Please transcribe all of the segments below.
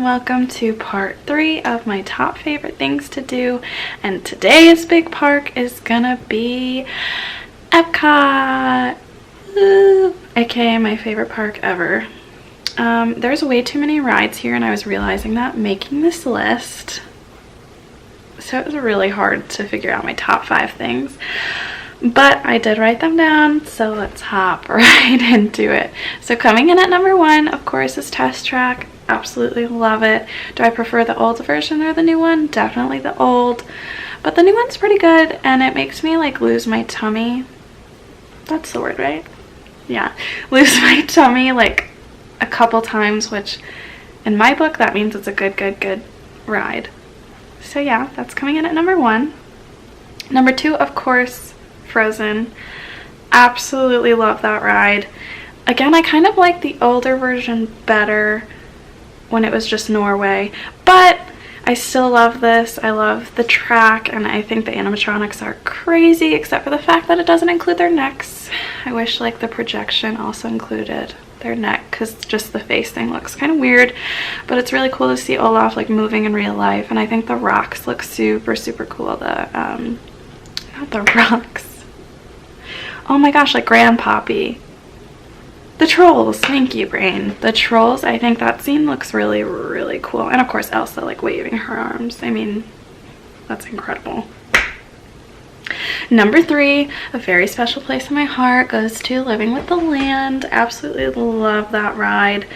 welcome to part 3 of my top favorite things to do. And today's big park is gonna be EPCOT, aka my favorite park ever. There's way too many rides here, and I was realizing that making this list, so it was really hard to figure out my top 5 things. But I did write them down, so let's hop right into it. So coming in at number 1, of course, is Test Track. Absolutely love it. Do I prefer the old version or the new one? Definitely the old. But the new one's pretty good, and it makes me like lose my tummy. That's the word, right? Yeah. Lose my tummy like a couple times, which in my book, that means it's a good ride. So yeah, that's coming in at number 1. Number 2, of course, Frozen. Absolutely love that ride. Again, I kind of like the older version better when it was just Norway, but I still love this. I love the track, and I think the animatronics are crazy, except for the fact that it doesn't include their necks. I wish like the projection also included their neck, because just the face thing looks kind of weird, but it's really cool to see Olaf like moving in real life. And I think the rocks look super cool. The not the rocks, oh my gosh, like Grandpappy. The trolls, thank you, brain. The trolls, I think that scene looks really cool. And of course Elsa like waving her arms. I mean, that's incredible. Number 3, a very special place in my heart, goes to Living with the Land. Absolutely love that ride.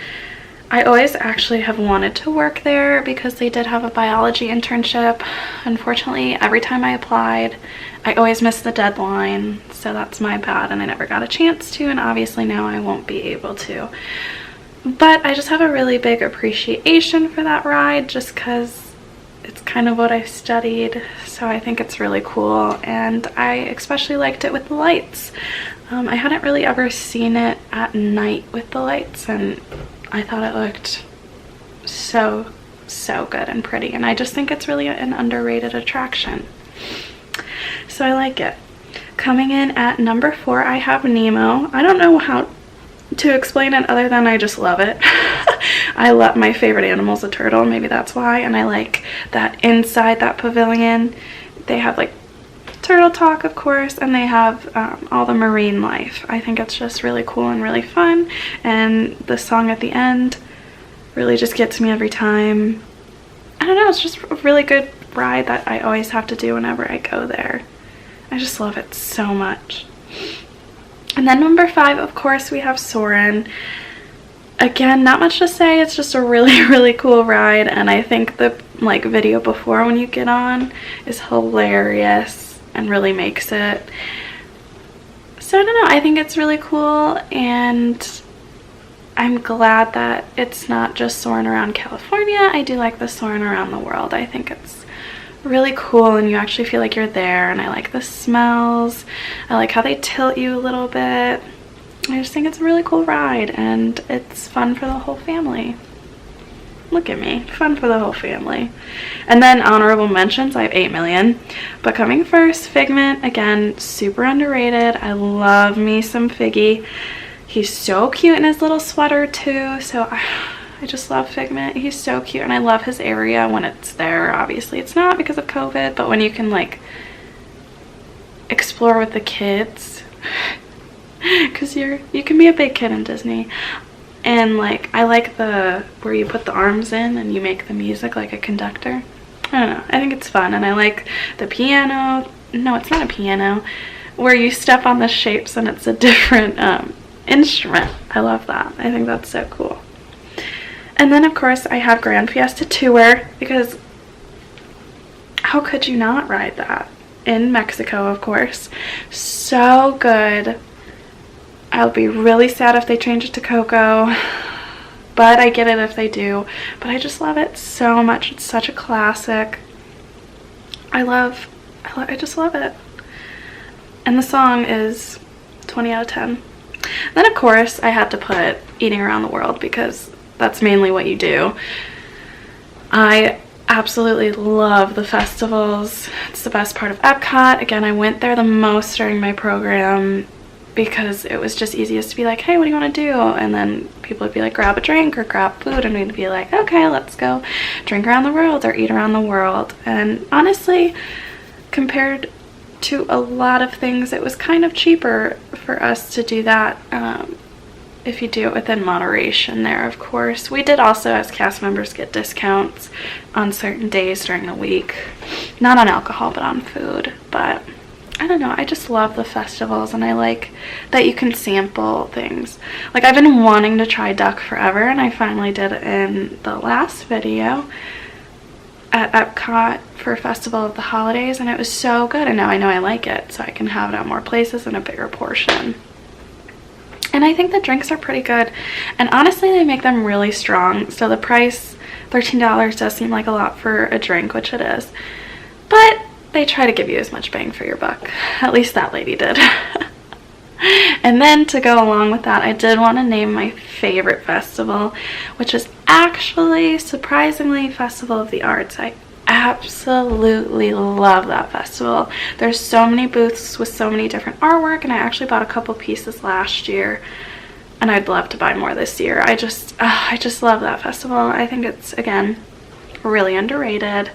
I always actually have wanted to work there because they did have a biology internship. Unfortunately, every time I applied, I always missed the deadline, so that's my bad, and I never got a chance to, and obviously now I won't be able to. But I just have a really big appreciation for that ride just because it's kind of what I studied, so I think it's really cool, and I especially liked it with the lights. I hadn't really ever seen it at night with the lights, and I thought it looked so good and pretty, and I just think it's really an underrated attraction. So I like it. Coming in at number 4, I have Nemo. I don't know how to explain it other than I just love it. I love, my favorite animal is a turtle, maybe that's why, and I like that inside that pavilion they have like turtle talk, of course, and they have all the marine life. I think it's just really cool and really fun, and the song at the end really just gets me every time. I don't know, it's just a really good ride that I always have to do whenever I go there. I just love it so much. And then number 5, of course, we have Soarin'. Again, not much to say, it's just a really cool ride, and I think the like video before when you get on is hilarious and really makes it. So I don't know, I think it's really cool, and I'm glad that it's not just soaring around California. I do like the soaring around the world. I think it's really cool, and you actually feel like you're there, and I like the smells. I like how they tilt you a little bit. I just think it's a really cool ride, and it's fun for the whole family. Look at me, fun for the whole family. And then honorable mentions, I have 8 million, but coming first, Figment. Again, super underrated. I love me some Figgy. He's so cute in his little sweater too, so I just love Figment. He's so cute, and I love his area when it's there. Obviously it's not because of COVID, but when you can like explore with the kids, because you can be a big kid in Disney. And like I like the where you put the arms in and you make the music like a conductor. I don't know, I think it's fun. And I like the piano. No, it's not a piano, where you step on the shapes and it's a different instrument. I love that. I think that's so cool. And then of course I have Grand Fiesta Tour, because how could you not ride that? In Mexico, of course. So good. I'll be really sad if they change it to Coco, but I get it if they do. But I just love it so much. It's such a classic. I just love it. And the song is 20 out of 10. Then of course I had to put Eating Around the World, because that's mainly what you do. I absolutely love the festivals. It's the best part of EPCOT. Again, I went there the most during my program because it was just easiest to be like, hey, what do you want to do? And then people would be like, grab a drink or grab food, and we'd be like, okay, let's go drink around the world or eat around the world. And honestly, compared to a lot of things, it was kind of cheaper for us to do that, if you do it within moderation there, of course. We did also, as cast members, get discounts on certain days during the week. Not on alcohol, but on food. But I don't know, I just love the festivals, and I like that you can sample things. Like, I've been wanting to try duck forever, and I finally did it in the last video at EPCOT for Festival of the Holidays, and it was so good, and now I know I like it, so I can have it at more places in a bigger portion. And I think the drinks are pretty good, and honestly they make them really strong, so the price, $13, does seem like a lot for a drink, which it is, but they try to give you as much bang for your buck. At least that lady did. And then to go along with that, I did want to name my favorite festival, which is actually, surprisingly, Festival of the Arts. I absolutely love that festival. There's so many booths with so many different artwork, and I actually bought a couple pieces last year, and I'd love to buy more this year. I just love that festival. I think it's, again, really underrated,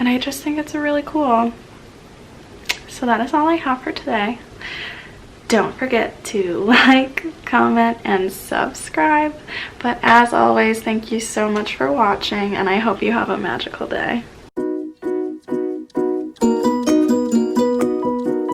and I just think it's really cool. So that is all I have for today. Don't forget to like, comment, and subscribe. But as always, thank you so much for watching, and I hope you have a magical day.